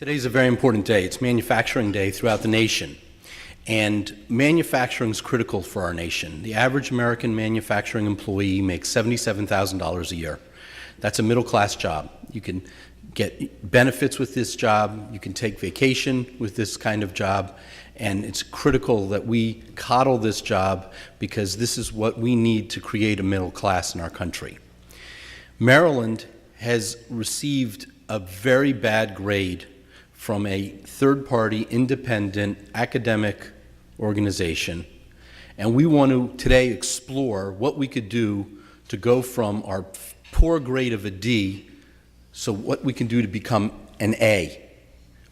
Today's a very important day. It's Manufacturing Day throughout the nation. And manufacturing is critical for our nation. The average American manufacturing employee makes $77,000 a year. That's a middle-class job. You can get benefits with this job. You can take vacation with this kind of job. And it's critical that we coddle this job because this is what we need to create a middle class in our country. Maryland has received a very bad grade from a third-party, independent, academic organization. And we want to today explore what we could do to go from our poor grade of a D, so what we can do to become an A.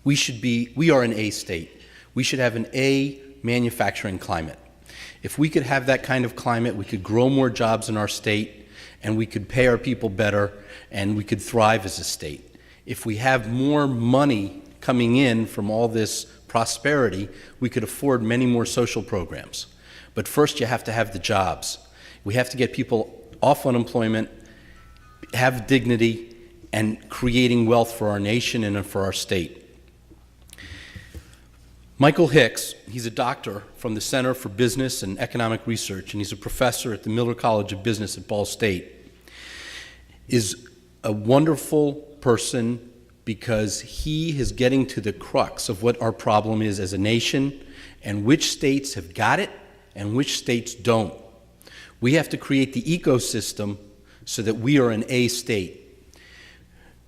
We are an A state. We should have an A manufacturing climate. If we could have that kind of climate, we could grow more jobs in our state, and we could pay our people better, and we could thrive as a state. If we have more money coming in from all this prosperity, we could afford many more social programs. But first you have to have the jobs. We have to get people off unemployment, have dignity, and creating wealth for our nation and for our state. Michael Hicks, he's a doctor from the Center for Business and Economic Research, and he's a professor at the Miller College of Business at Ball State, is a wonderful person because he is getting to the crux of what our problem is as a nation and which states have got it and which states don't. We have to create the ecosystem so that we are an A state.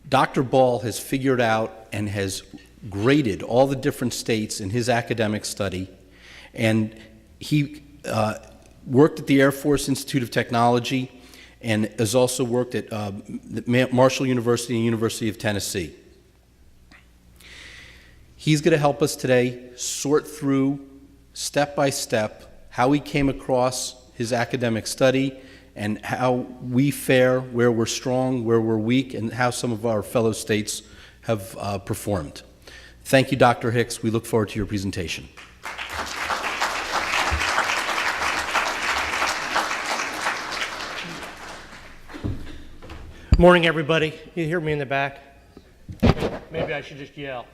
Dr. Ball has figured out and has graded all the different states in his academic study, and he worked at the Air Force Institute of Technology and has also worked at Marshall University and University of Tennessee. He's going to help us today sort through, step by step, how he came across his academic study and how we fare, where we're strong, where we're weak, and how some of our fellow states have performed. Thank you, Dr. Hicks. We look forward to your presentation. Good morning, everybody. You hear me in the back? Maybe I should just yell.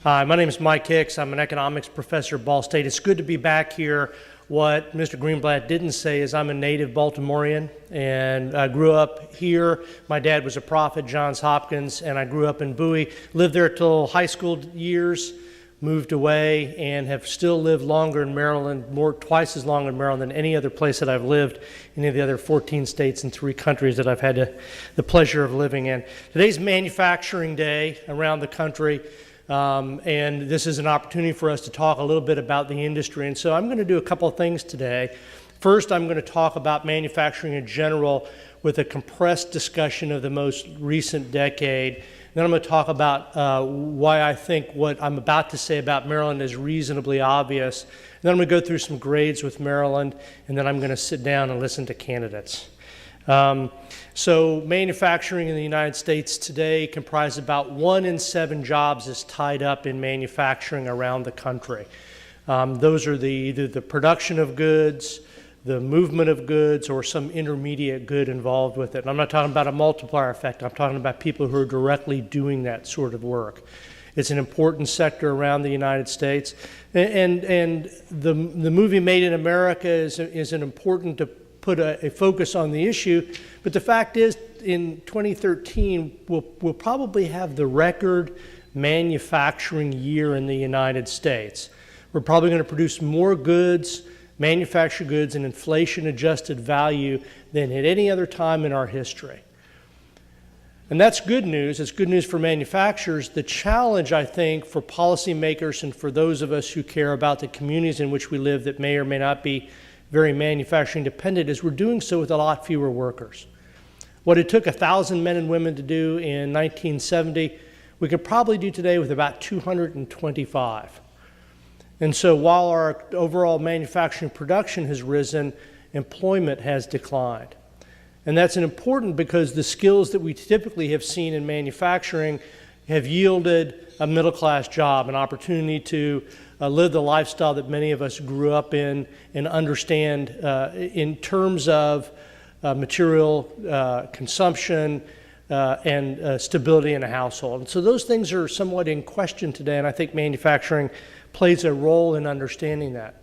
Hi, my name is Mike Hicks. I'm an economics professor at Ball State. It's good to be back here. What Mr. Greenblatt didn't say is I'm a native Baltimorean, and I grew up here. My dad was a prof at Johns Hopkins, and I grew up in Bowie. Lived there till high school years, moved away, and have still lived longer in Maryland, twice as long in Maryland than any other place that I've lived in any of the other 14 states and 3 countries that I've had the pleasure of living in. Today's Manufacturing Day around the country. And this is an opportunity for us to talk a little bit about the industry. And so I'm going to do a couple of things today. First, I'm going to talk about manufacturing in general with a compressed discussion of the most recent decade. Then I'm going to talk about why I think what I'm about to say about Maryland is reasonably obvious. And then I'm going to go through some grades with Maryland, and then I'm going to sit down and listen to candidates. So manufacturing in the United States today comprises about 1 in 7 jobs is tied up in manufacturing around the country. Those are either the production of goods, the movement of goods, or some intermediate good involved with it. And I'm not talking about a multiplier effect. I'm talking about people who are directly doing that sort of work. It's an important sector around the United States. And the movie Made in America is an important to put a focus on the issue, but the fact is in 2013 we'll probably have the record manufacturing year in the United States. We're probably going to produce more goods, manufactured goods, and inflation adjusted value than at any other time in our history. And that's good news. It's good news for manufacturers. The challenge, I think, for policymakers and for those of us who care about the communities in which we live that may or may not be very manufacturing dependent is we're doing so with a lot fewer workers. What it took 1,000 men and women to do in 1970, we could probably do today with about 225. And so while our overall manufacturing production has risen, employment has declined. And that's important because the skills that we typically have seen in manufacturing have yielded a middle-class job, an opportunity to live the lifestyle that many of us grew up in and understand in terms of material consumption, and stability in a household. And so those things are somewhat in question today, and I think manufacturing plays a role in understanding that.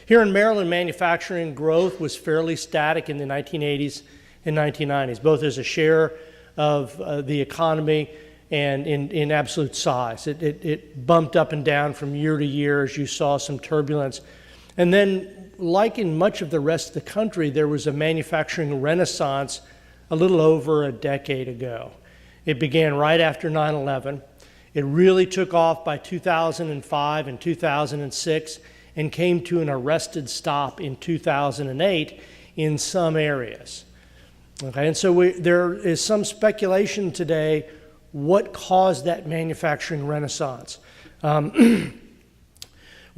Here in Maryland, manufacturing growth was fairly static in the 1980s and 1990s, both as a share of the economy and in absolute size. It bumped up and down from year to year as you saw some turbulence. And then, like in much of the rest of the country, there was a manufacturing renaissance a little over a decade ago. It began right after 9/11. It really took off by 2005 and 2006 and came to an arrested stop in 2008 in some areas. Okay, and so there is some speculation today what caused that manufacturing renaissance.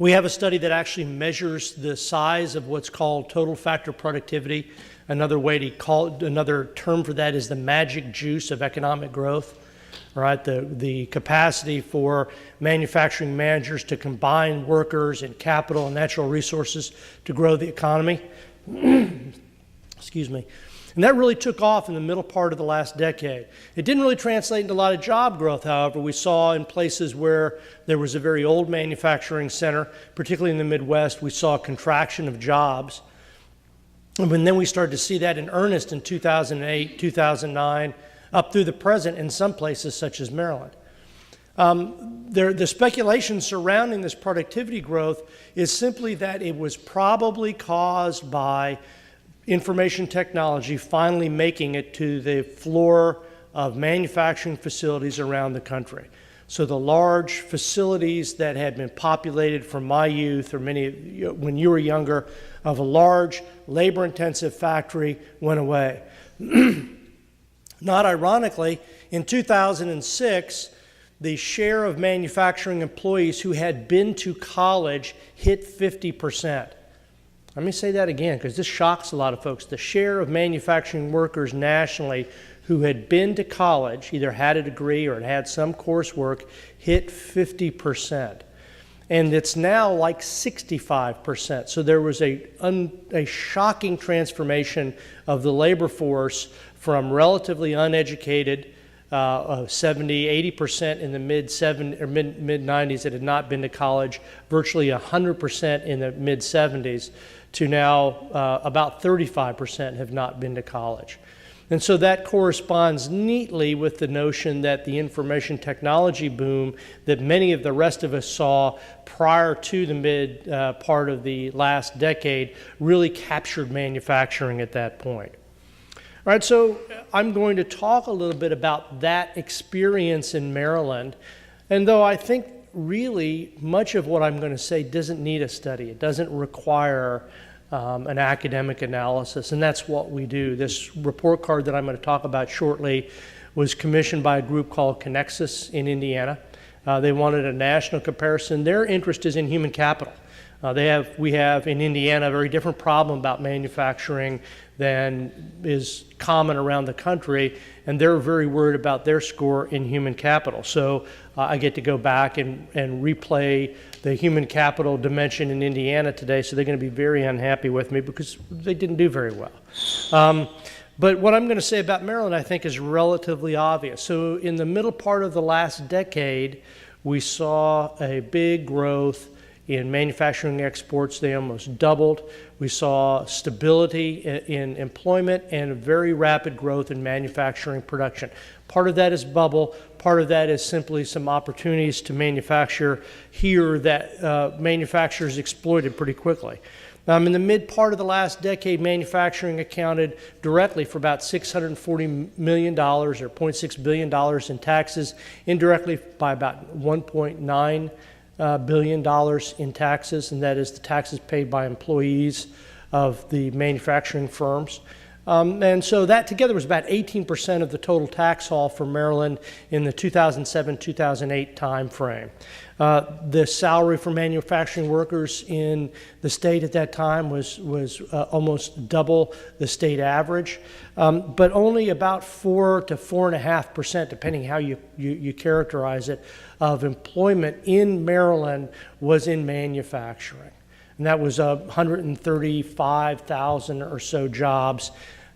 We have a study that actually measures the size of what's called total factor productivity. Another term for that is the magic juice of economic growth. All right, the capacity for manufacturing managers to combine workers and capital and natural resources to grow the economy. Excuse me. And that really took off in the middle part of the last decade. It didn't really translate into a lot of job growth, however. We saw in places where there was a very old manufacturing center, particularly in the Midwest, we saw a contraction of jobs. And then we started to see that in earnest in 2008, 2009, up through the present in some places such as Maryland. The speculation surrounding this productivity growth is simply that it was probably caused by information technology finally making it to the floor of manufacturing facilities around the country. So the large facilities that had been populated from my youth, or when you were younger, of a large labor-intensive factory went away. Not ironically, in 2006, the share of manufacturing employees who had been to college hit 50%. Let me say that again, because this shocks a lot of folks. The share of manufacturing workers nationally who had been to college, either had a degree or had some coursework, hit 50%. And it's now like 65%. So there was a shocking transformation of the labor force from relatively uneducated, 70-80% in the mid-90s that had not been to college, virtually 100% in the mid-70s, to now about 35% have not been to college. And so that corresponds neatly with the notion that the information technology boom that many of the rest of us saw prior to the mid part of the last decade really captured manufacturing at that point. All right, so I'm going to talk a little bit about that experience in Maryland. And though I think really much of what I'm going to say doesn't need a study, it doesn't require an academic analysis, and that's what we do. This report card that I'm going to talk about shortly was commissioned by a group called Connexus in Indiana. They wanted a national comparison. Their interest is in human capital. We have in Indiana a very different problem about manufacturing than is common around the country, and they're very worried about their score in human capital. So I get to go back and replay the human capital dimension in Indiana today, so they're going to be very unhappy with me because they didn't do very well. But what I'm going to say about Maryland, I think, is relatively obvious. So in the middle part of the last decade, we saw a big growth in manufacturing exports. They almost doubled. We saw stability in employment and a very rapid growth in manufacturing production. Part of that is bubble. Part of that is simply some opportunities to manufacture here that manufacturers exploited pretty quickly. In the mid part of the last decade, manufacturing accounted directly for about $640 million or $0.6 billion in taxes, indirectly by about $1.9 billion in taxes, and that is the taxes paid by employees of the manufacturing firms. And so that together was about 18% of the total tax haul for Maryland in the 2007-2008 time frame. The salary for manufacturing workers in the state at that time was almost double the state average, but only about 4 to 4.5%, depending how you characterize it, of employment in Maryland was in manufacturing. And that was 135,000 or so jobs.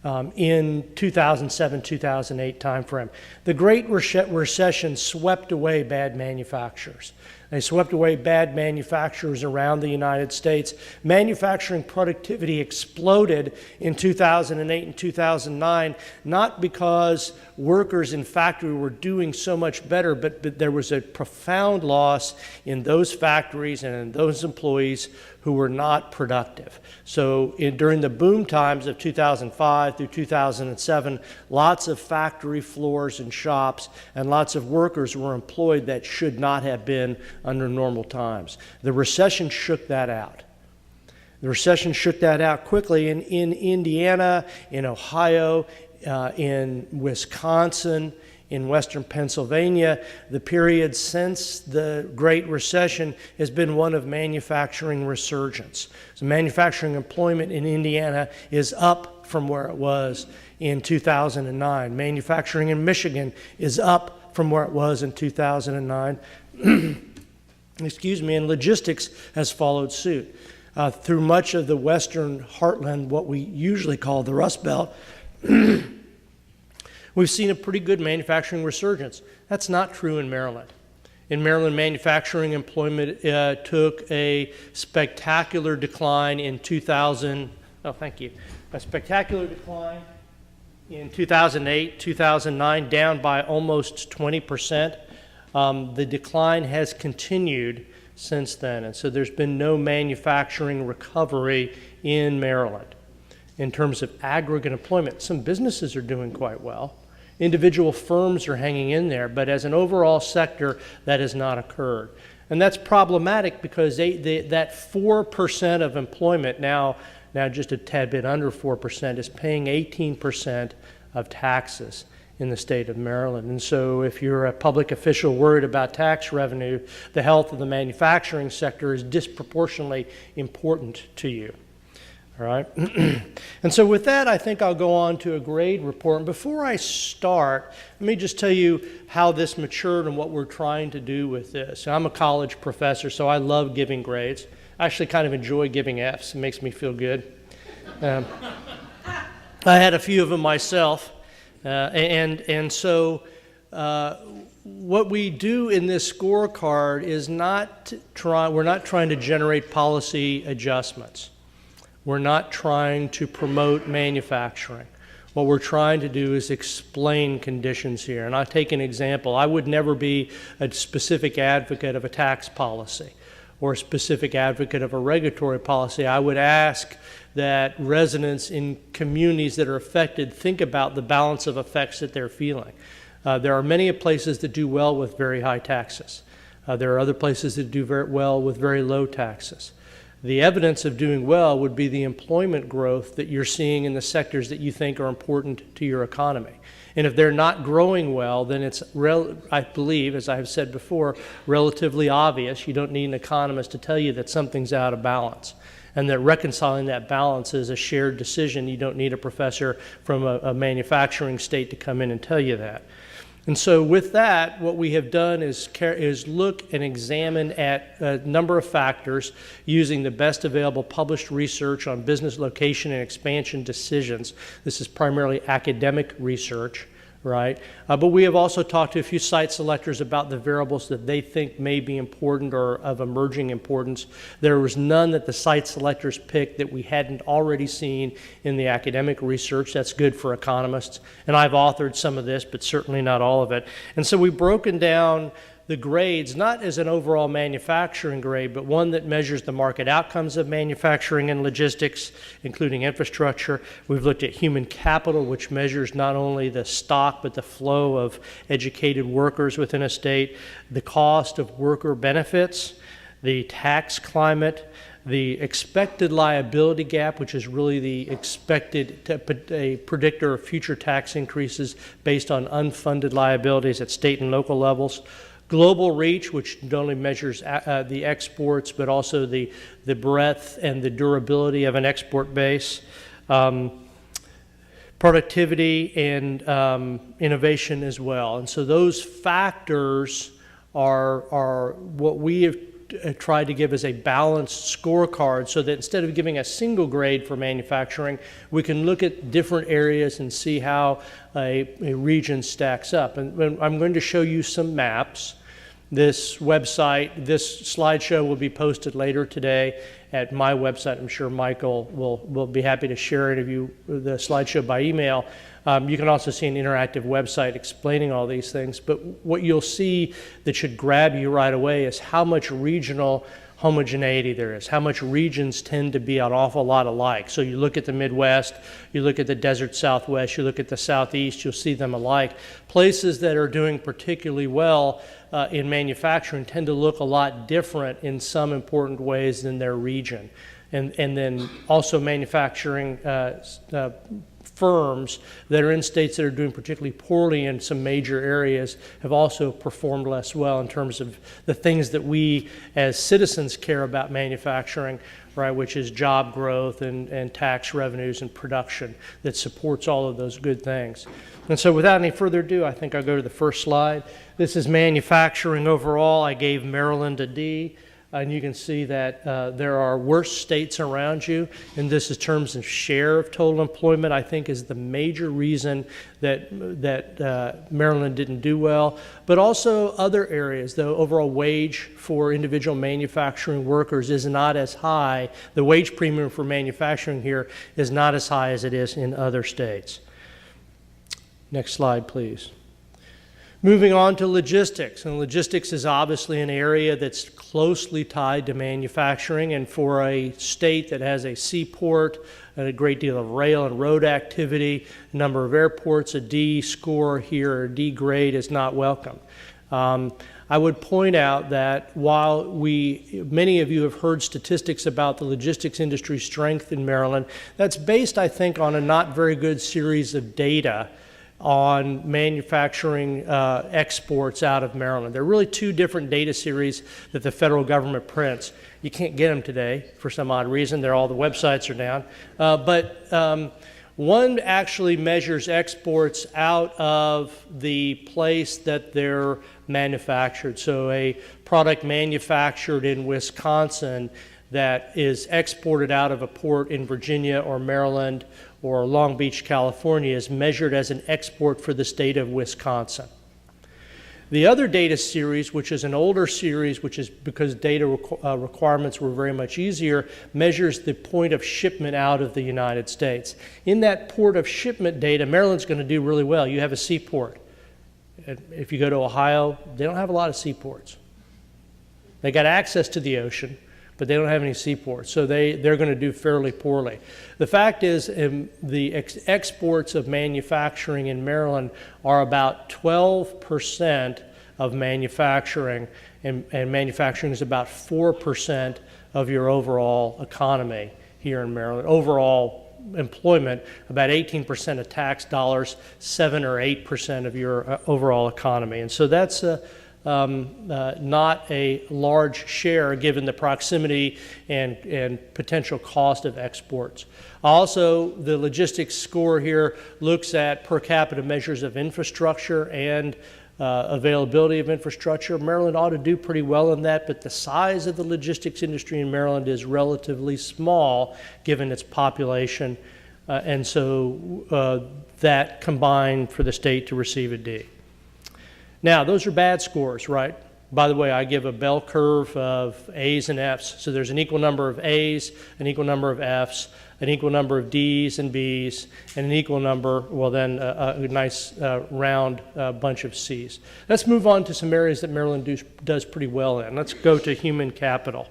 in 2007-2008 timeframe. The Great Recession swept away bad manufacturers. They swept away bad manufacturers around the United States. Manufacturing productivity exploded in 2008 and 2009, not because workers in factory were doing so much better, but there was a profound loss in those factories and in those employees who were not productive. So during the boom times of 2005 through 2007, lots of factory floors and shops and lots of workers were employed that should not have been under normal times. The recession shook that out. The recession shook that out quickly in Indiana, in Ohio, in Wisconsin, in western Pennsylvania. The period since the Great Recession has been one of manufacturing resurgence. So manufacturing employment in Indiana is up from where it was in 2009. Manufacturing in Michigan is up from where it was in 2009. Excuse me, and logistics has followed suit. Through much of the western heartland, what we usually call the Rust Belt, we've seen a pretty good manufacturing resurgence. That's not true in Maryland. In Maryland, manufacturing employment took a spectacular decline in 2000. Oh, thank you. A spectacular decline in 2008, 2009, down by almost 20%. The decline has continued since then, and so there's been no manufacturing recovery in Maryland. In terms of aggregate employment, some businesses are doing quite well. Individual firms are hanging in there, but as an overall sector, that has not occurred. And that's problematic because that 4% of employment, now just a tad bit under 4%, is paying 18% of taxes in the state of Maryland. And so if you're a public official worried about tax revenue, the health of the manufacturing sector is disproportionately important to you. All right. And so with that, I think I'll go on to a grade report. And before I start, let me just tell you how this matured and what we're trying to do with this. I'm a college professor, so I love giving grades. I actually kind of enjoy giving Fs. It makes me feel good. I had a few of them myself. So what we do in this scorecard is we're not trying to generate policy adjustments. We're not trying to promote manufacturing. What we're trying to do is explain conditions here. And I'll take an example. I would never be a specific advocate of a tax policy or a specific advocate of a regulatory policy. I would ask that residents in communities that are affected think about the balance of effects that they're feeling. There are many places that do well with very high taxes. There are other places that do very well with very low taxes. The evidence of doing well would be the employment growth that you're seeing in the sectors that you think are important to your economy. And if they're not growing well, then it's, I believe, as I have said before, relatively obvious. You don't need an economist to tell you that something's out of balance, and that reconciling that balance is a shared decision. You don't need a professor from a manufacturing state to come in and tell you that. And so with that, what we have done is look and examine at a number of factors using the best available published research on business location and expansion decisions. This is primarily academic research, right? But we have also talked to a few site selectors about the variables that they think may be important or of emerging importance. There was none that the site selectors picked that we hadn't already seen in the academic research. That's good for economists. And I've authored some of this, but certainly not all of it. And so we've broken down the grades, not as an overall manufacturing grade, but one that measures the market outcomes of manufacturing and logistics, including infrastructure. We've looked at human capital, which measures not only the stock, but the flow of educated workers within a state, the cost of worker benefits, the tax climate, the expected liability gap, which is really the a predictor of future tax increases based on unfunded liabilities at state and local levels. Global reach, which not only measures the exports, but also the breadth and the durability of an export base. Productivity and innovation as well. And so those factors are what we have tried to give as a balanced scorecard so that instead of giving a single grade for manufacturing, we can look at different areas and see how a region stacks up. And I'm going to show you some maps. This website, this slideshow will be posted later today at my website. I'm sure Michael will be happy to share it of you the slideshow by email. You can also see an interactive website explaining all these things. But what you'll see that should grab you right away is how much regional homogeneity there is, how much regions tend to be an awful lot alike. So you look at the Midwest, you look at the desert Southwest, you look at the Southeast, you'll see them alike. Places that are doing particularly well in manufacturing tend to look a lot different in some important ways than their region. And then also manufacturing firms that are in states that are doing particularly poorly in some major areas have also performed less well in terms of the things that we as citizens care about manufacturing, right, which is job growth and tax revenues and production that supports all of those good things. And so without any further ado, I think I'll go to the first slide. This is manufacturing overall. I gave Maryland a D. And you can see that there are worse states around you, and this in terms of share of total employment, I think is the major reason that Maryland didn't do well. But also other areas, the overall wage for individual manufacturing workers is not as high. The wage premium for manufacturing here is not as high as it is in other states. Next slide, please. Moving on to logistics, and logistics is obviously an area that's closely tied to manufacturing, and for a state that has a seaport and a great deal of rail and road activity, a number of airports, a D score here, or D grade is not welcome. I would point out that while many of you have heard statistics about the logistics industry's strength in Maryland, that's based, I think, on a not very good series of data on manufacturing exports out of Maryland. There are really two different data series that the federal government prints. You can't get them today for some odd reason. All the websites are down. But one actually measures exports out of the place that they're manufactured. So a product manufactured in Wisconsin that is exported out of a port in Virginia or Maryland or Long Beach, California, is measured as an export for the state of Wisconsin. The other data series, which is an older series, which is because data requirements were very much easier, measures the point of shipment out of the United States. In that port of shipment data, Maryland's going to do really well. You have a seaport. If you go to Ohio, they don't have a lot of seaports. They got access to the ocean, but they don't have any seaports, so they're going to do fairly poorly. The fact is, the exports of manufacturing in Maryland are about 12% of manufacturing, and manufacturing is about 4% of your overall economy here in Maryland. Overall employment, about 18% of tax dollars, 7 or 8% of your overall economy. And so that's not a large share given the proximity and potential cost of exports. Also, the logistics score here looks at per capita measures of infrastructure and availability of infrastructure. Maryland ought to do pretty well in that, but the size of the logistics industry in Maryland is relatively small given its population, and so that combined for the state to receive a D. Now, those are bad scores, right? By the way, I give a bell curve of A's and F's. So there's an equal number of A's, an equal number of F's, an equal number of D's and B's, and an equal number, well then, a nice round bunch of C's. Let's move on to some areas that Maryland does pretty well in. Let's go to human capital.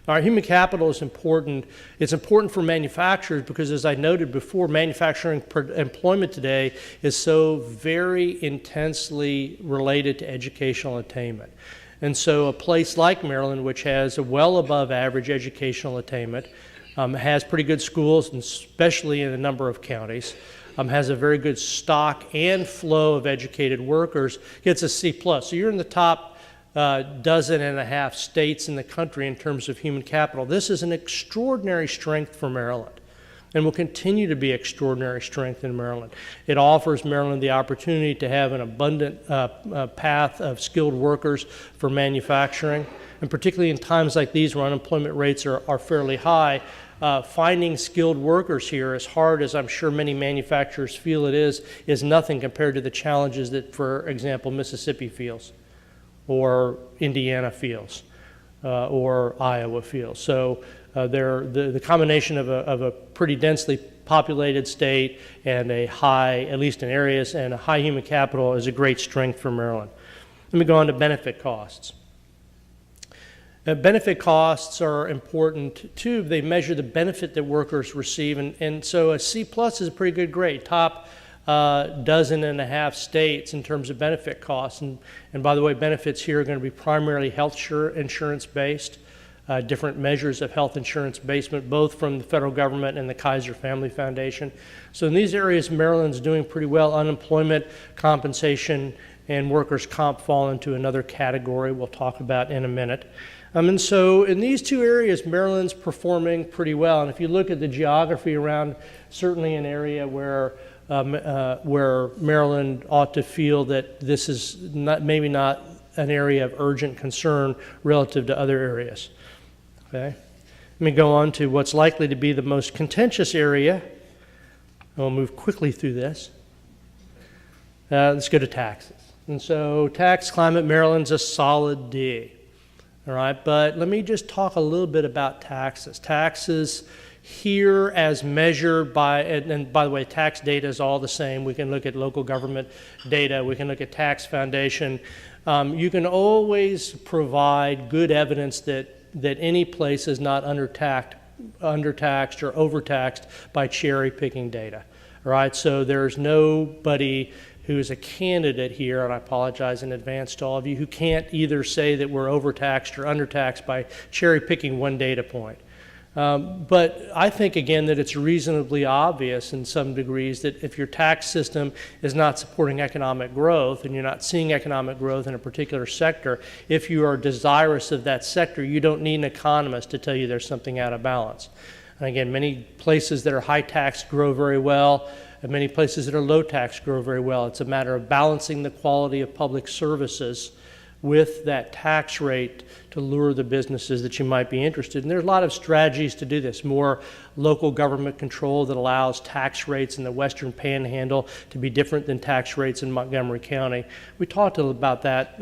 All right, human capital is important. It's important for manufacturers because, as I noted before, manufacturing employment today is so very intensely related to educational attainment. And so a place like Maryland, which has a well above average educational attainment, has pretty good schools, and especially in a number of counties, has a very good stock and flow of educated workers, gets a C+. So you're in the top dozen and a half states in the country in terms of human capital. This is an extraordinary strength for Maryland. and will continue to be extraordinary strength in Maryland. It offers Maryland the opportunity to have an abundant path of skilled workers for manufacturing, and particularly in times like these where unemployment rates are fairly high, finding skilled workers here, as hard as I'm sure many manufacturers feel it is nothing compared to the challenges that, for example, Mississippi feels, or Indiana feels, or Iowa feels. So the combination of a pretty densely populated state and a high, at least in areas, and a high human capital is a great strength for Maryland. Let me go on to benefit costs. Benefit costs are important too. They measure the benefit that workers receive, and so a C+ is a pretty good grade, top dozen and a half states in terms of benefit costs. And by the way, benefits here are going to be primarily health insurance based, different measures of health insurance basement, both from the federal government and the Kaiser Family Foundation. So in these areas, Maryland's doing pretty well. Unemployment, compensation, and workers' comp fall into another category we'll talk about in a minute. And so in these two areas, Maryland's performing pretty well. And if you look at the geography around, certainly an area where Maryland ought to feel that this is maybe not an area of urgent concern relative to other areas. Okay. Let me go on to what's likely to be the most contentious area. I'll move quickly through this. Let's go to taxes. And so tax climate, Maryland's a solid D. All right, but let me just talk a little bit about taxes. Taxes here as measured by, and by the way, tax data is all the same. We can look at local government data. We can look at tax foundation. You can always provide good evidence that any place is not undertaxed or overtaxed by cherry picking data. All right, so there's nobody who is a candidate here, and I apologize in advance to all of you, who can't either say that we're overtaxed or undertaxed by cherry picking one data point. But I think, again, that it's reasonably obvious in some degrees that if your tax system is not supporting economic growth and you're not seeing economic growth in a particular sector, if you are desirous of that sector, you don't need an economist to tell you there's something out of balance. And again, many places that are high tax grow very well, and many places that are low tax grow very well. It's a matter of balancing the quality of public services with that tax rate to lure the businesses that you might be interested in. There's a lot of strategies to do this. More local government control that allows tax rates in the Western Panhandle to be different than tax rates in Montgomery County. We talked about that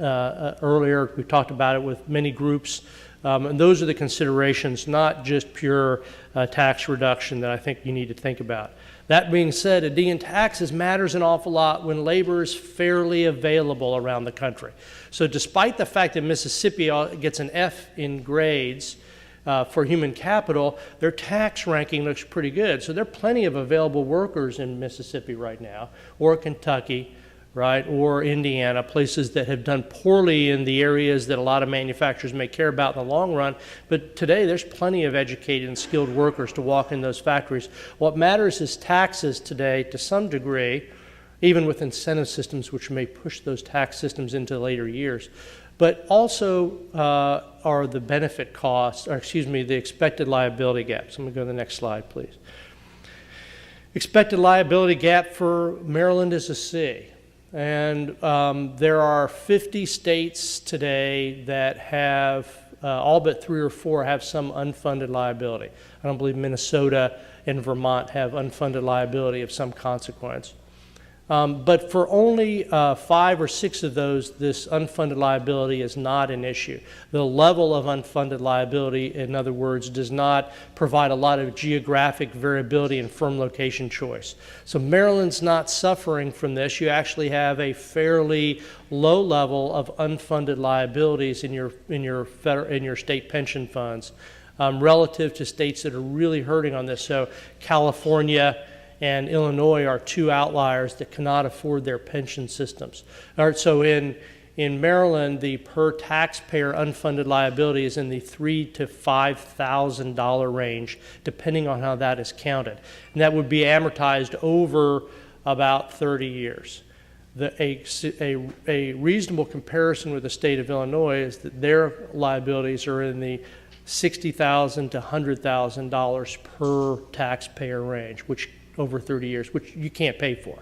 earlier. We talked about it with many groups. And those are the considerations, not just pure tax reduction that I think you need to think about. That being said, a D in taxes matters an awful lot when labor is fairly available around the country. So despite the fact that Mississippi gets an F in grades for human capital, their tax ranking looks pretty good. So there are plenty of available workers in Mississippi right now, or Kentucky, right, or Indiana, places that have done poorly in the areas that a lot of manufacturers may care about in the long run. But today, there's plenty of educated and skilled workers to walk in those factories. What matters is taxes today, to some degree, even with incentive systems, which may push those tax systems into later years. But also are the benefit costs, or excuse me, the expected liability gaps. I'm going to go to the next slide, please. Expected liability gap for Maryland is a C. And there are 50 states today that have, all but 3 or 4 have some unfunded liability. I don't believe Minnesota and Vermont have unfunded liability of some consequence. But for only 5 or 6 of those, this unfunded liability is not an issue. The level of unfunded liability, in other words, does not provide a lot of geographic variability and firm location choice. So Maryland's not suffering from this. You actually have a fairly low level of unfunded liabilities in your state pension funds relative to states that are really hurting on this. So California and Illinois are 2 outliers that cannot afford their pension systems. All right, so in Maryland, the per taxpayer unfunded liability is in the $3,000 to $5,000 range, depending on how that is counted. And that would be amortized over about 30 years. A reasonable comparison with the state of Illinois is that their liabilities are in the $60,000 to $100,000 per taxpayer range, which over 30 years, which you can't pay for,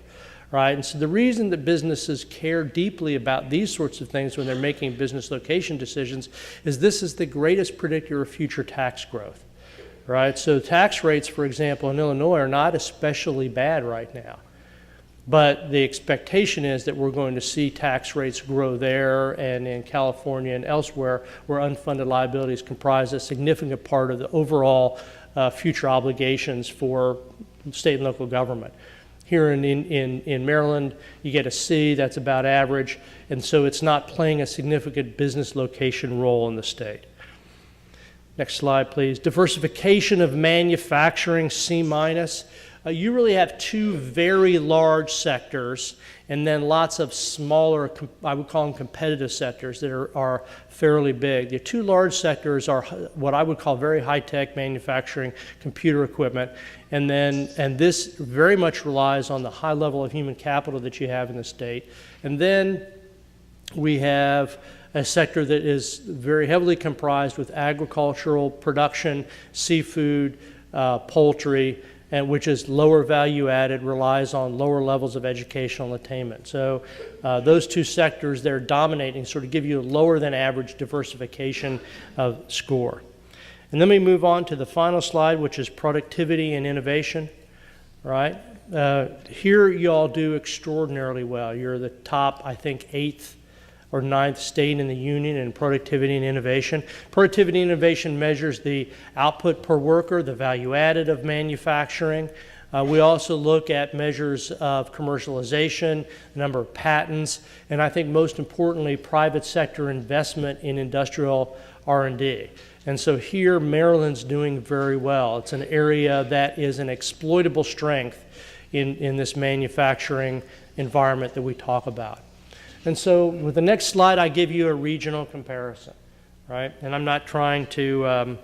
right? And so the reason that businesses care deeply about these sorts of things when they're making business location decisions is this is the greatest predictor of future tax growth, right? So tax rates, for example, in Illinois are not especially bad right now. But the expectation is that we're going to see tax rates grow there and in California and elsewhere where unfunded liabilities comprise a significant part of the overall future obligations for state and local government. Here in Maryland, you get a C, that's about average, and so it's not playing a significant business location role in the state. Next slide, please. Diversification of manufacturing, C-. You really have two very large sectors and then lots of smaller, I would call them competitive sectors that are fairly big. The two large sectors are what I would call very high-tech manufacturing, computer equipment, and this very much relies on the high level of human capital that you have in the state. And then we have a sector that is very heavily comprised with agricultural production, seafood, poultry, and which is lower value added, relies on lower levels of educational attainment. So those two sectors, they're dominating, sort of give you a lower than average diversification of score. And then we move on to the final slide, which is productivity and innovation, right? Here you all do extraordinarily well. You're the top, I think, 8th or 9th state in the union in productivity and innovation. Productivity and innovation measures the output per worker, the value added of manufacturing. We also look at measures of commercialization, the number of patents, and I think most importantly, private sector investment in industrial R&D. And so here, Maryland's doing very well. It's an area that is an exploitable strength in this manufacturing environment that we talk about. And so with the next slide, I give you a regional comparison, right? And I'm not trying to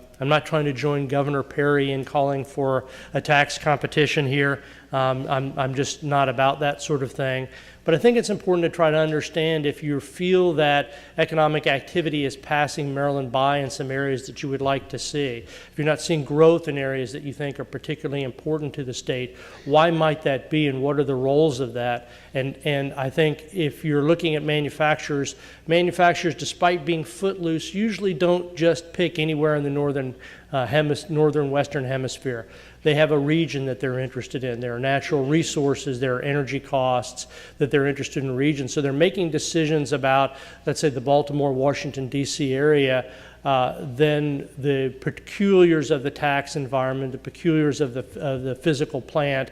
join Governor Perry in calling for a tax competition here. I'm just not about that sort of thing. But I think it's important to try to understand if you feel that economic activity is passing Maryland by in some areas that you would like to see. If you're not seeing growth in areas that you think are particularly important to the state, why might that be and what are the roles of that? And I think if you're looking at manufacturers, despite being footloose, usually don't just pick anywhere in the northern western hemisphere. They have a region that they're interested in. There are natural resources, there are energy costs that they're interested in the region. So they're making decisions about, let's say, the Baltimore, Washington, D.C. area, then the peculiars of the tax environment, the peculiars of the physical plant,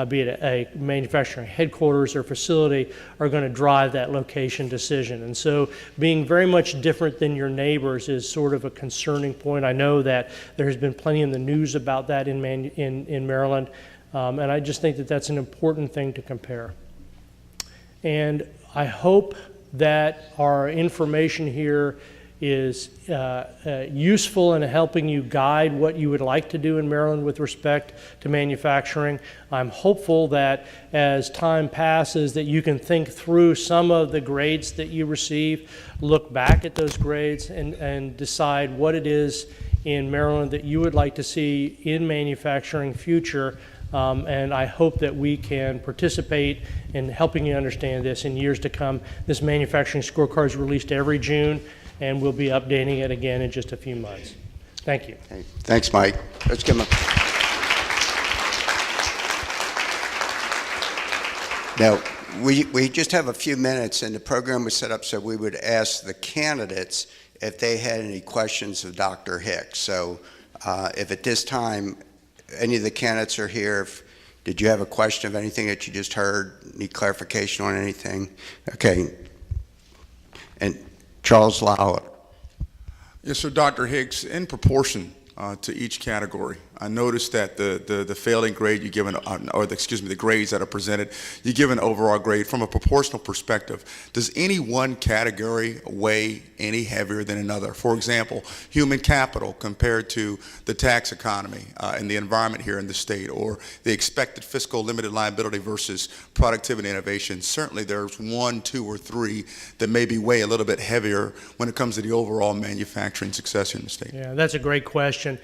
be it a manufacturing headquarters or facility, are going to drive that location decision. And so being very much different than your neighbors is sort of a concerning point. I know that there has been plenty in the news about that in Maryland, and I just think that that's an important thing to compare. And I hope that our information here is useful in helping you guide what you would like to do in Maryland with respect to manufacturing. I'm hopeful that as time passes that you can think through some of the grades that you receive, look back at those grades and decide what it is in Maryland that you would like to see in manufacturing future. And I hope that we can participate in helping you understand this in years to come. This manufacturing scorecard is released every June, and we'll be updating it again in just a few months. Thank you. Okay. Thanks, Mike. Let's give him a... Now, we just have a few minutes, and the program was set up so we would ask the candidates if they had any questions of Dr. Hicks. So if at this time any of the candidates are here, did you have a question of anything that you just heard? Need clarification on anything? Okay. And Charles Lowell. Yes, so Dr. Hicks, in proportion to each category, I noticed that the failing grade you give, the grades that are presented, you give an overall grade from a proportional perspective. Does any one category weigh any heavier than another? For example, human capital compared to the tax economy and the environment here in the state, or the expected fiscal limited liability versus productivity and innovation. Certainly there's 1, 2, or 3 that maybe weigh a little bit heavier when it comes to the overall manufacturing success here in the state. Yeah, that's a great question.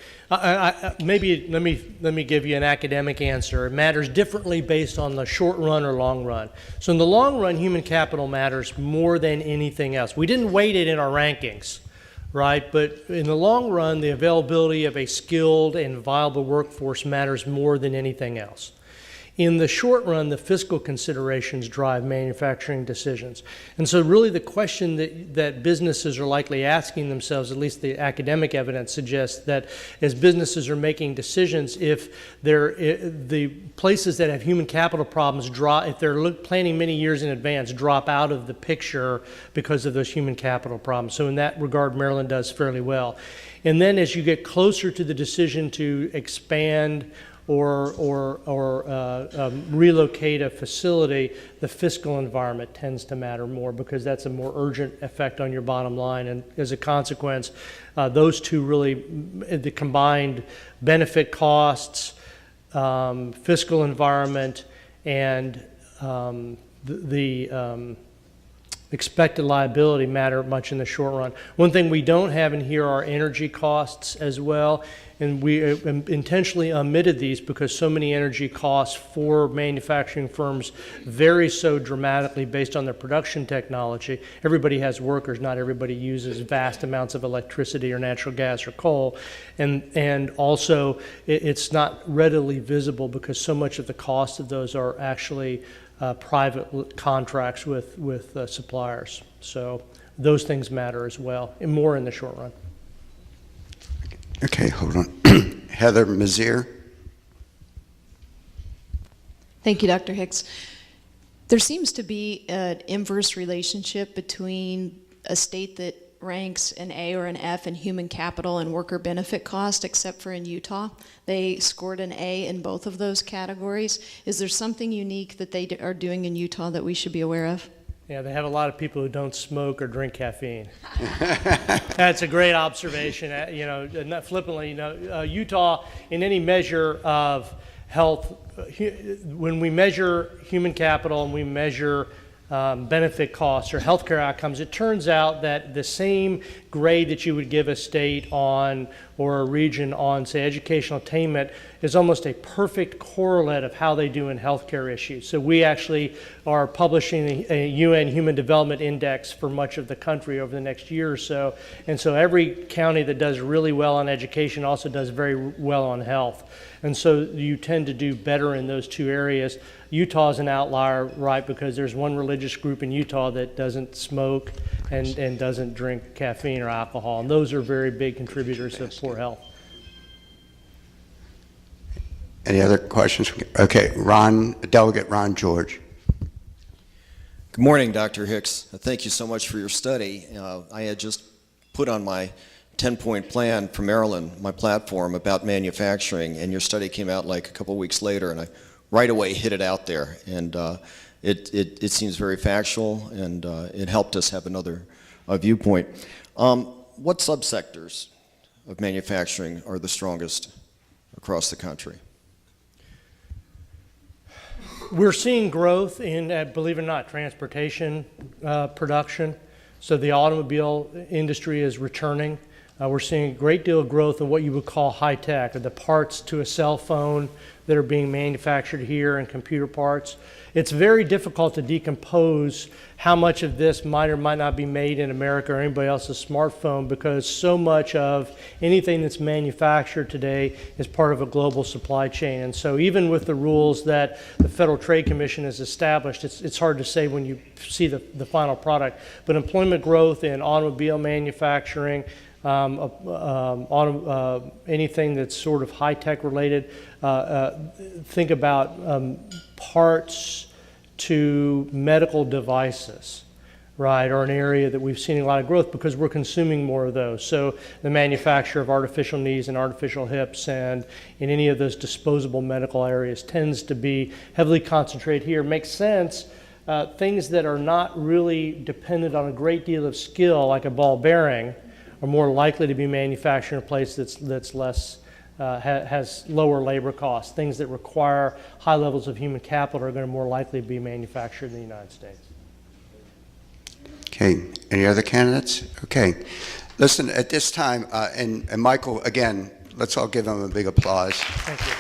Maybe let me give you an academic answer. It matters differently based on the short run or long run. So in the long run, human capital matters more than anything else. We didn't weight it in our rankings, right? But in the long run, the availability of a skilled and viable workforce matters more than anything else. In the short run, the fiscal considerations drive manufacturing decisions. And so really the question that businesses are likely asking themselves, at least the academic evidence suggests, that as businesses are making decisions, if the places that have human capital problems drop, if they're planning many years in advance, drop out of the picture because of those human capital problems. So in that regard, Maryland does fairly well. And then as you get closer to the decision to expand or relocate a facility, the fiscal environment tends to matter more because that's a more urgent effect on your bottom line. And as a consequence, those two really, the combined benefit costs, fiscal environment, and the expected liability matter much in the short run. One thing we don't have in here are energy costs as well, and we intentionally omitted these because so many energy costs for manufacturing firms vary so dramatically based on their production technology. Everybody has workers, not everybody uses vast amounts of electricity or natural gas or coal, and also it's not readily visible because so much of the cost of those are actually private contracts with suppliers. So those things matter as well, and more in the short run. Okay, hold on. Heather Mazier. Thank you, Dr. Hicks. There seems to be an inverse relationship between a state that ranks an A or an F in human capital and worker benefit cost, except for in Utah. They scored an A in both of those categories. Is there something unique that they are doing in Utah that we should be aware of? Yeah, they have a lot of people who don't smoke or drink caffeine. That's a great observation. Not flippantly, Utah, in any measure of health, when we measure human capital and we measure benefit costs or healthcare outcomes, it turns out that the same grade that you would give a state on or a region on, say, educational attainment is almost a perfect correlate of how they do in healthcare issues. So we actually are publishing a UN Human Development Index for much of the country over the next year or so. And so every county that does really well on education also does very well on health. And so you tend to do better in those two areas. Utah is an outlier, right, because there's one religious group in Utah that doesn't smoke and doesn't drink caffeine or alcohol, and those are very big contributors to poor health. Any other questions? Okay, Delegate Ron George. Good morning, Dr. Hicks. Thank you so much for your study. I had just put on my 10-point plan for Maryland, my platform about manufacturing, and your study came out like a couple weeks later, and I right away hit it out there. And it seems very factual, and it helped us have another viewpoint. What subsectors of manufacturing are the strongest across the country? We're seeing growth in, believe it or not, transportation production. So the automobile industry is returning. We're seeing a great deal of growth in what you would call high tech, or the parts to a cell phone that are being manufactured here, and computer parts. It's very difficult to decompose how much of this might or might not be made in America or anybody else's smartphone, because so much of anything that's manufactured today is part of a global supply chain. And so even with the rules that the Federal Trade Commission has established, it's hard to say when you see the final product. But employment growth in automobile manufacturing, anything that's sort of high-tech related. Think about parts to medical devices. right, are an area that we've seen a lot of growth because we're consuming more of those. So the manufacture of artificial knees and artificial hips and in any of those disposable medical areas tends to be heavily concentrated here. Makes sense. Things that are not really dependent on a great deal of skill, like a ball bearing, are more likely to be manufactured in a place that's less, has lower labor costs. Things that require high levels of human capital are going to more likely be manufactured in the United States. Okay, any other candidates? Okay, listen, at this time, and Michael, again, let's all give him a big applause. Thank you.